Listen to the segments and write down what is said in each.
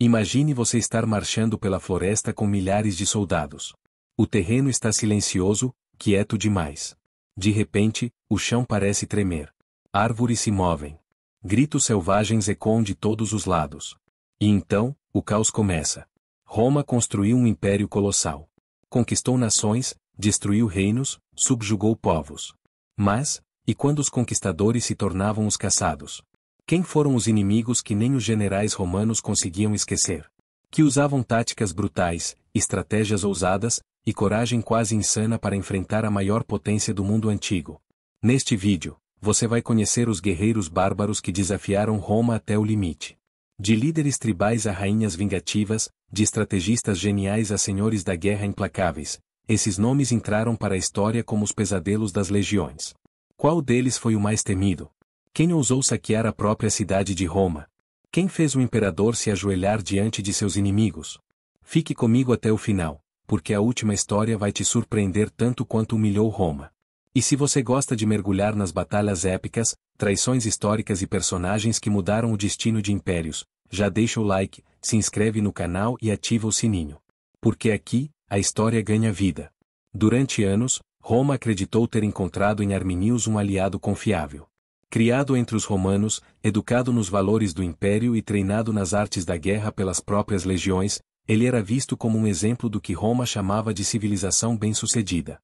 Imagine você estar marchando pela floresta com milhares de soldados. O terreno está silencioso, quieto demais. De repente, o chão parece tremer. Árvores se movem. Gritos selvagens ecoam de todos os lados. E então, o caos começa. Roma construiu um império colossal. Conquistou nações, destruiu reinos, subjugou povos. Mas, e quando os conquistadores se tornavam os caçados? Quem foram os inimigos que nem os generais romanos conseguiam esquecer? Que usavam táticas brutais, estratégias ousadas, e coragem quase insana para enfrentar a maior potência do mundo antigo. Neste vídeo, você vai conhecer os guerreiros bárbaros que desafiaram Roma até o limite. De líderes tribais a rainhas vingativas, de estrategistas geniais a senhores da guerra implacáveis, esses nomes entraram para a história como os pesadelos das legiões. Qual deles foi o mais temido? Quem ousou saquear a própria cidade de Roma? Quem fez o imperador se ajoelhar diante de seus inimigos? Fique comigo até o final, porque a última história vai te surpreender tanto quanto humilhou Roma. E se você gosta de mergulhar nas batalhas épicas, traições históricas e personagens que mudaram o destino de impérios, já deixa o like, se inscreve no canal e ativa o sininho. Porque aqui, a história ganha vida. Durante anos, Roma acreditou ter encontrado em Arminius um aliado confiável. Criado entre os romanos, educado nos valores do império e treinado nas artes da guerra pelas próprias legiões, ele era visto como um exemplo do que Roma chamava de civilização bem-sucedida.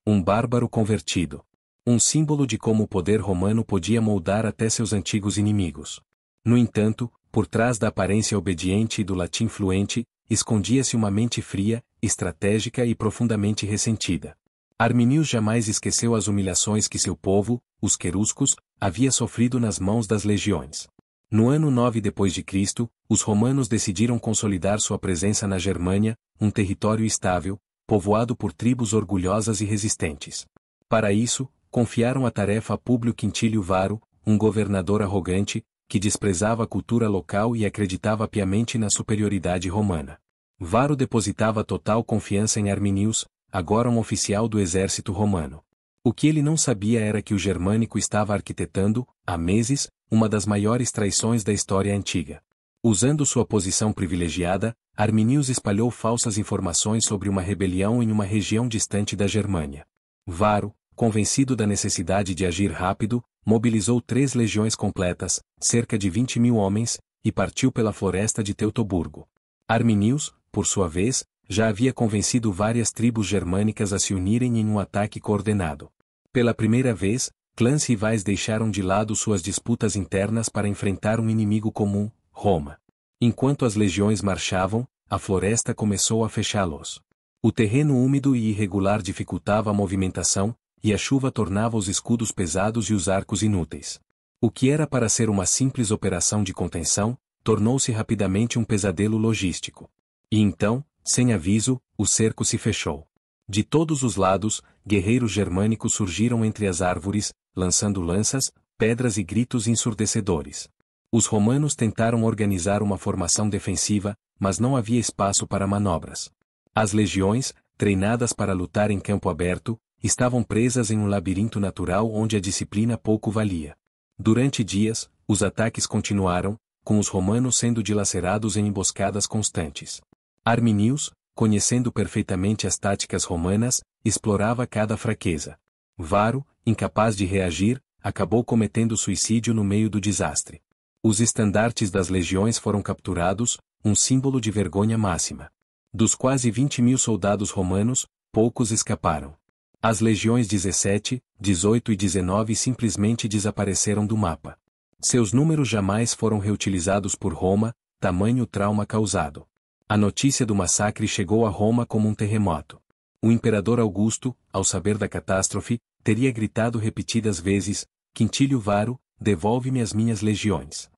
Um bárbaro convertido. Um símbolo de como o poder romano podia moldar até seus antigos inimigos. No entanto, por trás da aparência obediente e do latim fluente, escondia-se uma mente fria, estratégica e profundamente ressentida. Arminius jamais esqueceu as humilhações que seu povo, os queruscos, havia sofrido nas mãos das legiões. No ano 9 d.C., os romanos decidiram consolidar sua presença na Germânia, um território estável, povoado por tribos orgulhosas e resistentes. Para isso, confiaram a tarefa a Públio Quintílio Varo, um governador arrogante, que desprezava a cultura local e acreditava piamente na superioridade romana. Varo depositava total confiança em Arminius, agora um oficial do exército romano. O que ele não sabia era que o germânico estava arquitetando, há meses, uma das maiores traições da história antiga. Usando sua posição privilegiada, Arminius espalhou falsas informações sobre uma rebelião em uma região distante da Germânia. Varo, convencido da necessidade de agir rápido, mobilizou 3 legiões completas, cerca de 20.000 homens, e partiu pela floresta de Teutoburgo. Arminius, por sua vez, já havia convencido várias tribos germânicas a se unirem em um ataque coordenado. Pela primeira vez, clãs rivais deixaram de lado suas disputas internas para enfrentar um inimigo comum, Roma. Enquanto as legiões marchavam, a floresta começou a fechá-los. O terreno úmido e irregular dificultava a movimentação, e a chuva tornava os escudos pesados e os arcos inúteis. O que era para ser uma simples operação de contenção, tornou-se rapidamente um pesadelo logístico. E então, sem aviso, o cerco se fechou. De todos os lados, guerreiros germânicos surgiram entre as árvores, lançando lanças, pedras e gritos ensurdecedores. Os romanos tentaram organizar uma formação defensiva, mas não havia espaço para manobras. As legiões, treinadas para lutar em campo aberto, estavam presas em um labirinto natural onde a disciplina pouco valia. Durante dias, os ataques continuaram, com os romanos sendo dilacerados em emboscadas constantes. Arminius, conhecendo perfeitamente as táticas romanas, explorava cada fraqueza. Varo, incapaz de reagir, acabou cometendo suicídio no meio do desastre. Os estandartes das legiões foram capturados, um símbolo de vergonha máxima. Dos quase 20.000 soldados romanos, poucos escaparam. As legiões 17, 18 e 19 simplesmente desapareceram do mapa. Seus números jamais foram reutilizados por Roma, tamanho trauma causado. A notícia do massacre chegou a Roma como um terremoto. O imperador Augusto, ao saber da catástrofe, teria gritado repetidas vezes: Quintílio Varo, devolve-me as minhas legiões.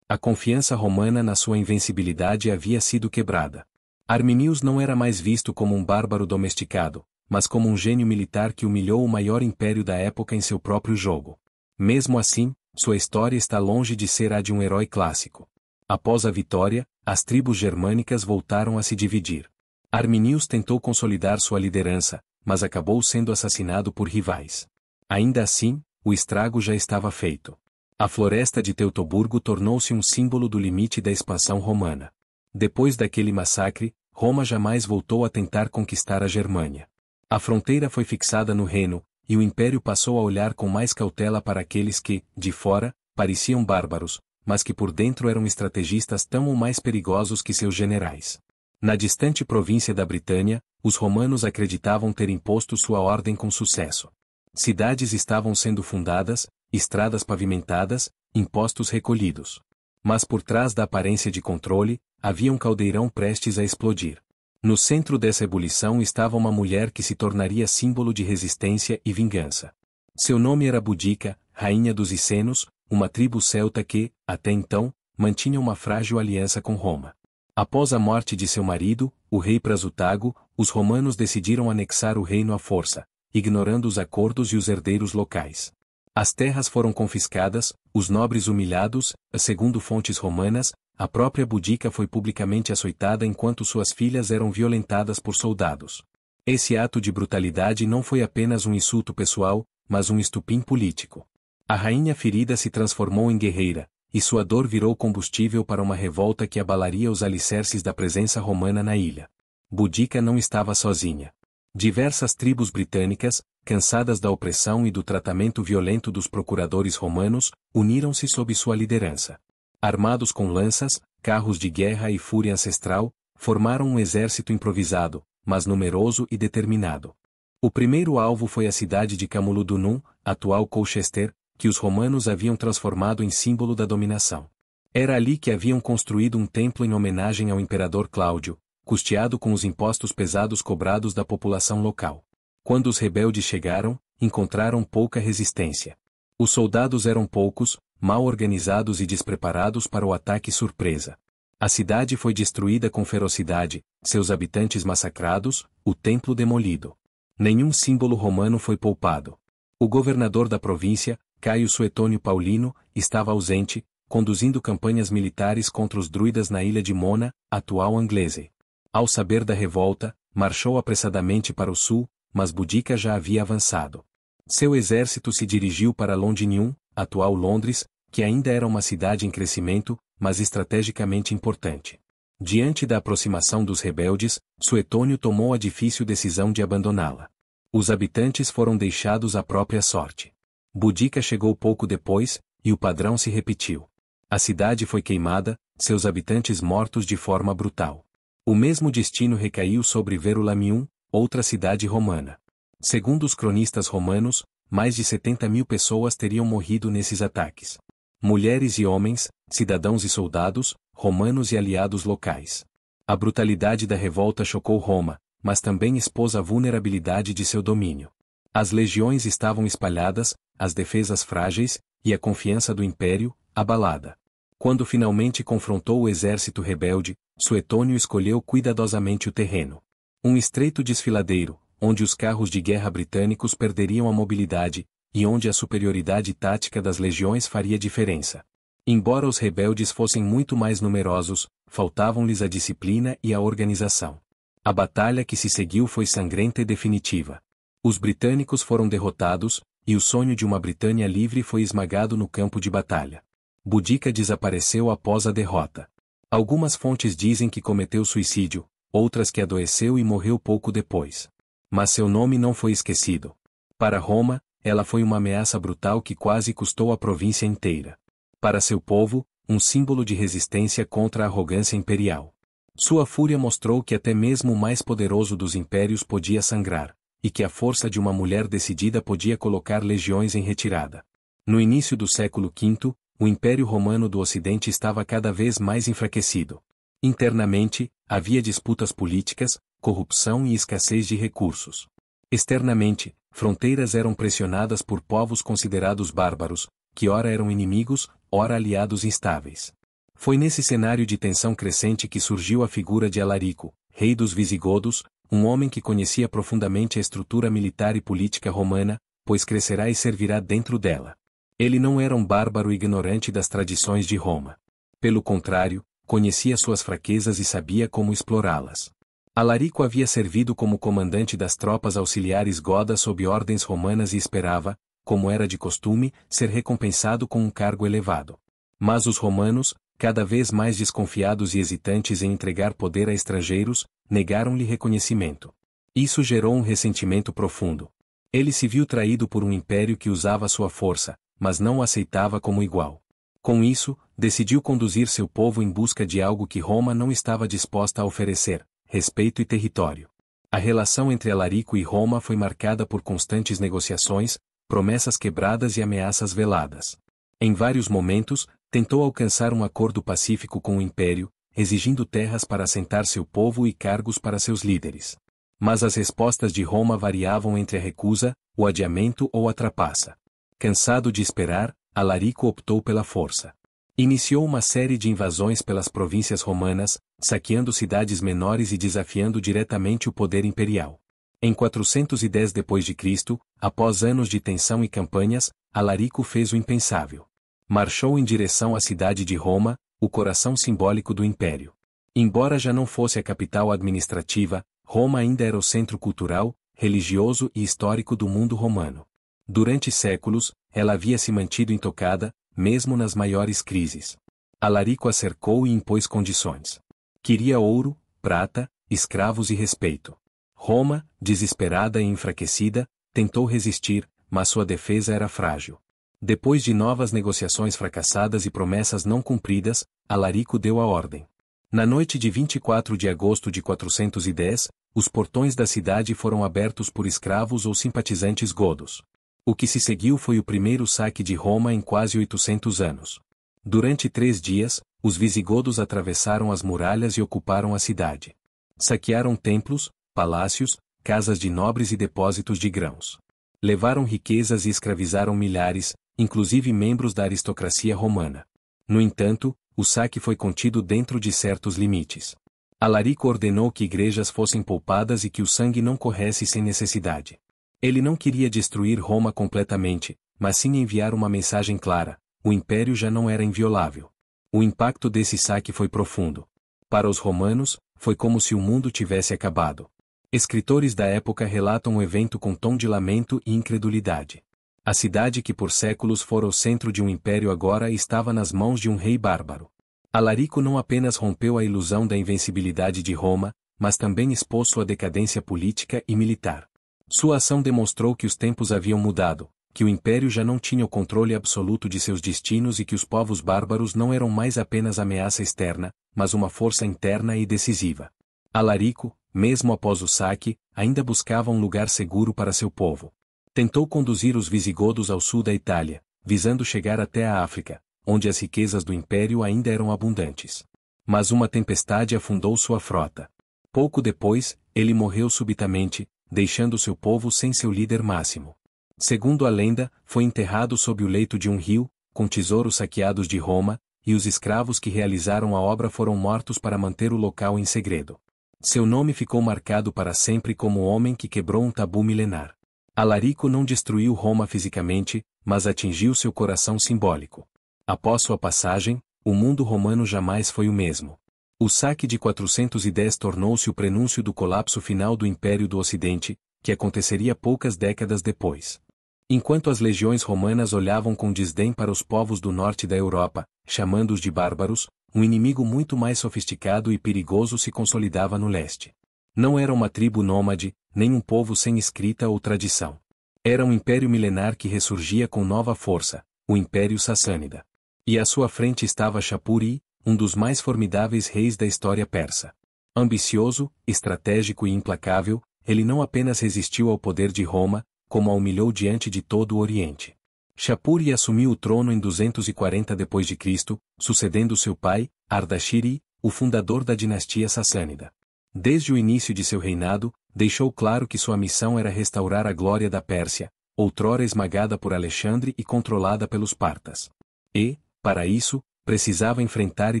A confiança romana na sua invencibilidade havia sido quebrada. Arminius não era mais visto como um bárbaro domesticado, mas como um gênio militar que humilhou o maior império da época em seu próprio jogo. Mesmo assim, sua história está longe de ser a de um herói clássico. Após a vitória, as tribos germânicas voltaram a se dividir. Arminius tentou consolidar sua liderança, mas acabou sendo assassinado por rivais. Ainda assim, o estrago já estava feito. A floresta de Teutoburgo tornou-se um símbolo do limite da expansão romana. Depois daquele massacre, Roma jamais voltou a tentar conquistar a Germânia. A fronteira foi fixada no Reno, e o Império passou a olhar com mais cautela para aqueles que, de fora, pareciam bárbaros, mas que por dentro eram estrategistas tão ou mais perigosos que seus generais. Na distante província da Britânia, os romanos acreditavam ter imposto sua ordem com sucesso. Cidades estavam sendo fundadas, estradas pavimentadas, impostos recolhidos. Mas por trás da aparência de controle, havia um caldeirão prestes a explodir. No centro dessa ebulição estava uma mulher que se tornaria símbolo de resistência e vingança. Seu nome era Boudica, rainha dos Icenos, uma tribo celta que, até então, mantinha uma frágil aliança com Roma. Após a morte de seu marido, o rei Prasutago, os romanos decidiram anexar o reino à força, ignorando os acordos e os herdeiros locais. As terras foram confiscadas, os nobres humilhados, segundo fontes romanas, a própria Boudica foi publicamente açoitada enquanto suas filhas eram violentadas por soldados. Esse ato de brutalidade não foi apenas um insulto pessoal, mas um estupim político. A rainha ferida se transformou em guerreira, e sua dor virou combustível para uma revolta que abalaria os alicerces da presença romana na ilha. Boudica não estava sozinha. Diversas tribos britânicas, cansadas da opressão e do tratamento violento dos procuradores romanos, uniram-se sob sua liderança. Armados com lanças, carros de guerra e fúria ancestral, formaram um exército improvisado, mas numeroso e determinado. O primeiro alvo foi a cidade de Camulodunum, atual Colchester, que os romanos haviam transformado em símbolo da dominação. Era ali que haviam construído um templo em homenagem ao imperador Cláudio, custeado com os impostos pesados cobrados da população local. Quando os rebeldes chegaram, encontraram pouca resistência. Os soldados eram poucos, mal organizados e despreparados para o ataque surpresa. A cidade foi destruída com ferocidade, seus habitantes massacrados, o templo demolido. Nenhum símbolo romano foi poupado. O governador da província, Caio Suetônio Paulino, estava ausente, conduzindo campanhas militares contra os druidas na ilha de Mona, atual Anglese. Ao saber da revolta, marchou apressadamente para o sul, mas Boudica já havia avançado. Seu exército se dirigiu para Londinium, atual Londres, que ainda era uma cidade em crescimento, mas estrategicamente importante. Diante da aproximação dos rebeldes, Suetônio tomou a difícil decisão de abandoná-la. Os habitantes foram deixados à própria sorte. Boudica chegou pouco depois, e o padrão se repetiu. A cidade foi queimada, seus habitantes mortos de forma brutal. O mesmo destino recaiu sobre Verulamium, outra cidade romana. Segundo os cronistas romanos, mais de 70.000 pessoas teriam morrido nesses ataques. Mulheres e homens, cidadãos e soldados, romanos e aliados locais. A brutalidade da revolta chocou Roma, mas também expôs a vulnerabilidade de seu domínio. As legiões estavam espalhadas, as defesas frágeis, e a confiança do império, abalada. Quando finalmente confrontou o exército rebelde, Suetônio escolheu cuidadosamente o terreno. Um estreito desfiladeiro, onde os carros de guerra britânicos perderiam a mobilidade, e onde a superioridade tática das legiões faria diferença. Embora os rebeldes fossem muito mais numerosos, faltavam-lhes a disciplina e a organização. A batalha que se seguiu foi sangrenta e definitiva. Os britânicos foram derrotados, e o sonho de uma Britânia livre foi esmagado no campo de batalha. Boudica desapareceu após a derrota. Algumas fontes dizem que cometeu suicídio, outras que adoeceu e morreu pouco depois. Mas seu nome não foi esquecido. Para Roma, ela foi uma ameaça brutal que quase custou a província inteira. Para seu povo, um símbolo de resistência contra a arrogância imperial. Sua fúria mostrou que até mesmo o mais poderoso dos impérios podia sangrar, e que a força de uma mulher decidida podia colocar legiões em retirada. No início do século V, o Império Romano do Ocidente estava cada vez mais enfraquecido. Internamente, havia disputas políticas, corrupção e escassez de recursos. Externamente, fronteiras eram pressionadas por povos considerados bárbaros, que ora eram inimigos, ora aliados instáveis. Foi nesse cenário de tensão crescente que surgiu a figura de Alarico, rei dos Visigodos, um homem que conhecia profundamente a estrutura militar e política romana, pois crescerá e servirá dentro dela. Ele não era um bárbaro ignorante das tradições de Roma. Pelo contrário, conhecia suas fraquezas e sabia como explorá-las. Alarico havia servido como comandante das tropas auxiliares godas sob ordens romanas e esperava, como era de costume, ser recompensado com um cargo elevado. Mas os romanos, cada vez mais desconfiados e hesitantes em entregar poder a estrangeiros, negaram-lhe reconhecimento. Isso gerou um ressentimento profundo. Ele se viu traído por um império que usava sua força, mas não o aceitava como igual. Com isso, decidiu conduzir seu povo em busca de algo que Roma não estava disposta a oferecer: respeito e território. A relação entre Alarico e Roma foi marcada por constantes negociações, promessas quebradas e ameaças veladas. Em vários momentos, tentou alcançar um acordo pacífico com o império, exigindo terras para assentar seu povo e cargos para seus líderes. Mas as respostas de Roma variavam entre a recusa, o adiamento ou a trapaça. Cansado de esperar, Alarico optou pela força. Iniciou uma série de invasões pelas províncias romanas, saqueando cidades menores e desafiando diretamente o poder imperial. Em 410 d.C., após anos de tensão e campanhas, Alarico fez o impensável. Marchou em direção à cidade de Roma, o coração simbólico do império. Embora já não fosse a capital administrativa, Roma ainda era o centro cultural, religioso e histórico do mundo romano. Durante séculos, ela havia se mantido intocada, mesmo nas maiores crises. Alarico a cercou e impôs condições. Queria ouro, prata, escravos e respeito. Roma, desesperada e enfraquecida, tentou resistir, mas sua defesa era frágil. Depois de novas negociações fracassadas e promessas não cumpridas, Alarico deu a ordem. Na noite de 24 de agosto de 410, os portões da cidade foram abertos por escravos ou simpatizantes godos. O que se seguiu foi o primeiro saque de Roma em quase 800 anos. Durante 3 dias, os visigodos atravessaram as muralhas e ocuparam a cidade. Saquearam templos, palácios, casas de nobres e depósitos de grãos. Levaram riquezas e escravizaram milhares, inclusive membros da aristocracia romana. No entanto, o saque foi contido dentro de certos limites. Alarico ordenou que igrejas fossem poupadas e que o sangue não corresse sem necessidade. Ele não queria destruir Roma completamente, mas sim enviar uma mensagem clara: o império já não era inviolável. O impacto desse saque foi profundo. Para os romanos, foi como se o mundo tivesse acabado. Escritores da época relatam o evento com tom de lamento e incredulidade. A cidade que por séculos fora o centro de um império agora estava nas mãos de um rei bárbaro. Alarico não apenas rompeu a ilusão da invencibilidade de Roma, mas também expôs sua decadência política e militar. Sua ação demonstrou que os tempos haviam mudado, que o império já não tinha o controle absoluto de seus destinos e que os povos bárbaros não eram mais apenas ameaça externa, mas uma força interna e decisiva. Alarico, mesmo após o saque, ainda buscava um lugar seguro para seu povo. Tentou conduzir os visigodos ao sul da Itália, visando chegar até a África, onde as riquezas do império ainda eram abundantes. Mas uma tempestade afundou sua frota. Pouco depois, ele morreu subitamente, deixando seu povo sem seu líder máximo. Segundo a lenda, foi enterrado sob o leito de um rio, com tesouros saqueados de Roma, e os escravos que realizaram a obra foram mortos para manter o local em segredo. Seu nome ficou marcado para sempre como o homem que quebrou um tabu milenar. Alarico não destruiu Roma fisicamente, mas atingiu seu coração simbólico. Após sua passagem, o mundo romano jamais foi o mesmo. O saque de 410 tornou-se o prenúncio do colapso final do Império do Ocidente, que aconteceria poucas décadas depois. Enquanto as legiões romanas olhavam com desdém para os povos do norte da Europa, chamando-os de bárbaros, um inimigo muito mais sofisticado e perigoso se consolidava no leste. Não era uma tribo nômade, nem um povo sem escrita ou tradição. Era um império milenar que ressurgia com nova força, o Império Sassânida. E à sua frente estava Shapur-I, um dos mais formidáveis reis da história persa. Ambicioso, estratégico e implacável, ele não apenas resistiu ao poder de Roma, como a humilhou diante de todo o Oriente. Shapur-I assumiu o trono em 240 d.C., sucedendo seu pai, Ardashir-I, o fundador da dinastia sassânida. Desde o início de seu reinado, deixou claro que sua missão era restaurar a glória da Pérsia, outrora esmagada por Alexandre e controlada pelos partas. E, para isso, precisava enfrentar e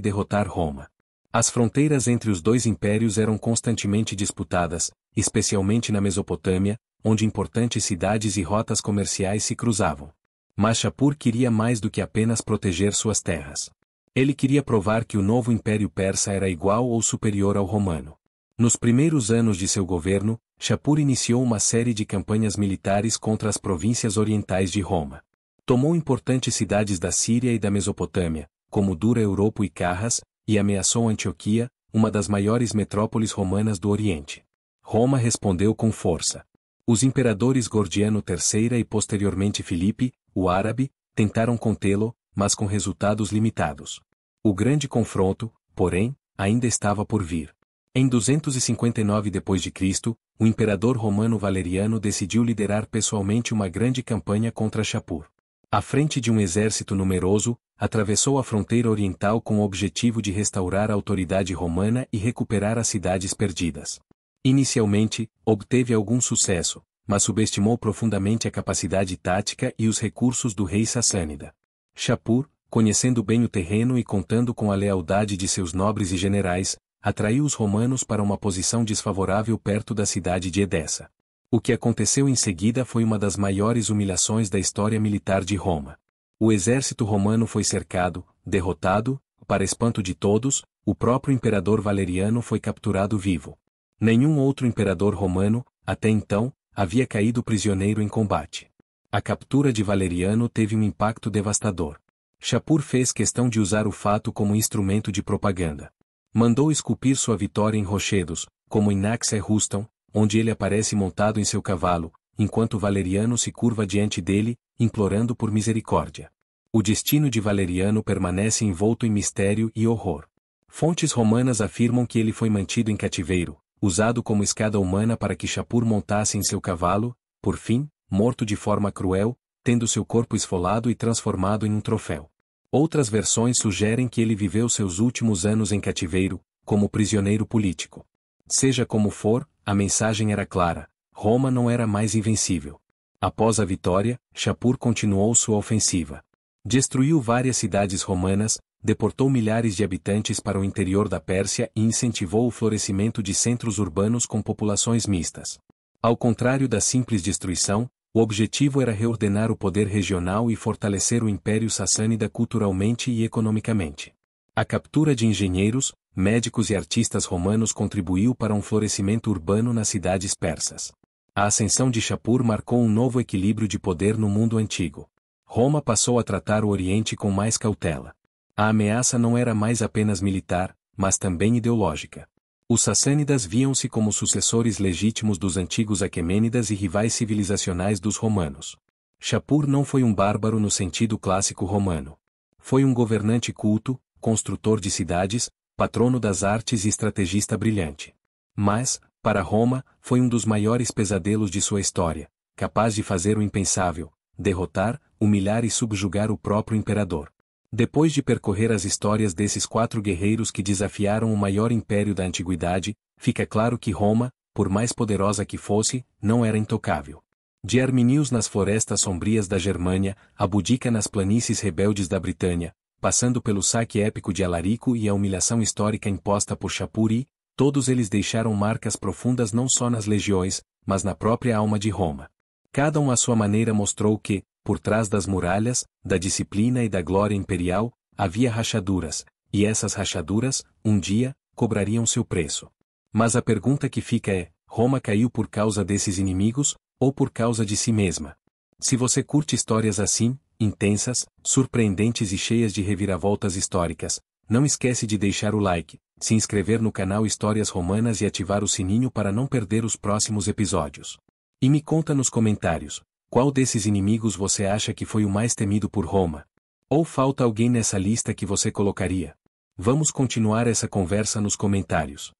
derrotar Roma. As fronteiras entre os dois impérios eram constantemente disputadas, especialmente na Mesopotâmia, onde importantes cidades e rotas comerciais se cruzavam. Mas Shapur queria mais do que apenas proteger suas terras. Ele queria provar que o novo Império Persa era igual ou superior ao romano. Nos primeiros anos de seu governo, Shapur iniciou uma série de campanhas militares contra as províncias orientais de Roma. Tomou importantes cidades da Síria e da Mesopotâmia, como Dura Europo e Carras, e ameaçou Antioquia, uma das maiores metrópoles romanas do Oriente. Roma respondeu com força. Os imperadores Gordiano III e posteriormente Filipe, o árabe, tentaram contê-lo, mas com resultados limitados. O grande confronto, porém, ainda estava por vir. Em 259 d.C., o imperador romano Valeriano decidiu liderar pessoalmente uma grande campanha contra Shapur. À frente de um exército numeroso, atravessou a fronteira oriental com o objetivo de restaurar a autoridade romana e recuperar as cidades perdidas. Inicialmente, obteve algum sucesso, mas subestimou profundamente a capacidade tática e os recursos do rei sassânida. Shapur, conhecendo bem o terreno e contando com a lealdade de seus nobres e generais, atraiu os romanos para uma posição desfavorável perto da cidade de Edessa. O que aconteceu em seguida foi uma das maiores humilhações da história militar de Roma. O exército romano foi cercado, derrotado, para espanto de todos, o próprio imperador Valeriano foi capturado vivo. Nenhum outro imperador romano, até então, havia caído prisioneiro em combate. A captura de Valeriano teve um impacto devastador. Shapur fez questão de usar o fato como instrumento de propaganda. Mandou esculpir sua vitória em rochedos, como em Naxé Rustum, onde ele aparece montado em seu cavalo, enquanto Valeriano se curva diante dele, implorando por misericórdia. O destino de Valeriano permanece envolto em mistério e horror. Fontes romanas afirmam que ele foi mantido em cativeiro, usado como escada humana para que Shapur montasse em seu cavalo, por fim, morto de forma cruel, tendo seu corpo esfolado e transformado em um troféu. Outras versões sugerem que ele viveu seus últimos anos em cativeiro, como prisioneiro político. Seja como for, a mensagem era clara: Roma não era mais invencível. Após a vitória, Shapur continuou sua ofensiva. Destruiu várias cidades romanas, deportou milhares de habitantes para o interior da Pérsia e incentivou o florescimento de centros urbanos com populações mistas. Ao contrário da simples destruição, o objetivo era reordenar o poder regional e fortalecer o Império Sassânida culturalmente e economicamente. A captura de engenheiros, médicos e artistas romanos contribuiu para um florescimento urbano nas cidades persas. A ascensão de Shapur marcou um novo equilíbrio de poder no mundo antigo. Roma passou a tratar o Oriente com mais cautela. A ameaça não era mais apenas militar, mas também ideológica. Os sassânidas viam-se como sucessores legítimos dos antigos aquemênidas e rivais civilizacionais dos romanos. Shapur não foi um bárbaro no sentido clássico romano. Foi um governante culto, construtor de cidades, patrono das artes e estrategista brilhante. Mas, para Roma, foi um dos maiores pesadelos de sua história, capaz de fazer o impensável, derrotar, humilhar e subjugar o próprio imperador. Depois de percorrer as histórias desses 4 guerreiros que desafiaram o maior império da antiguidade, fica claro que Roma, por mais poderosa que fosse, não era intocável. De Arminius nas florestas sombrias da Germânia, a Boudica nas planícies rebeldes da Britânia, passando pelo saque épico de Alarico e a humilhação histórica imposta por Shapur e, todos eles deixaram marcas profundas não só nas legiões, mas na própria alma de Roma. Cada um à sua maneira mostrou que, por trás das muralhas, da disciplina e da glória imperial, havia rachaduras, e essas rachaduras, um dia, cobrariam seu preço. Mas a pergunta que fica é: Roma caiu por causa desses inimigos, ou por causa de si mesma? Se você curte histórias assim, intensas, surpreendentes e cheias de reviravoltas históricas, não esquece de deixar o like, se inscrever no canal Histórias Romanas e ativar o sininho para não perder os próximos episódios. E me conta nos comentários: qual desses inimigos você acha que foi o mais temido por Roma? Ou falta alguém nessa lista que você colocaria? Vamos continuar essa conversa nos comentários.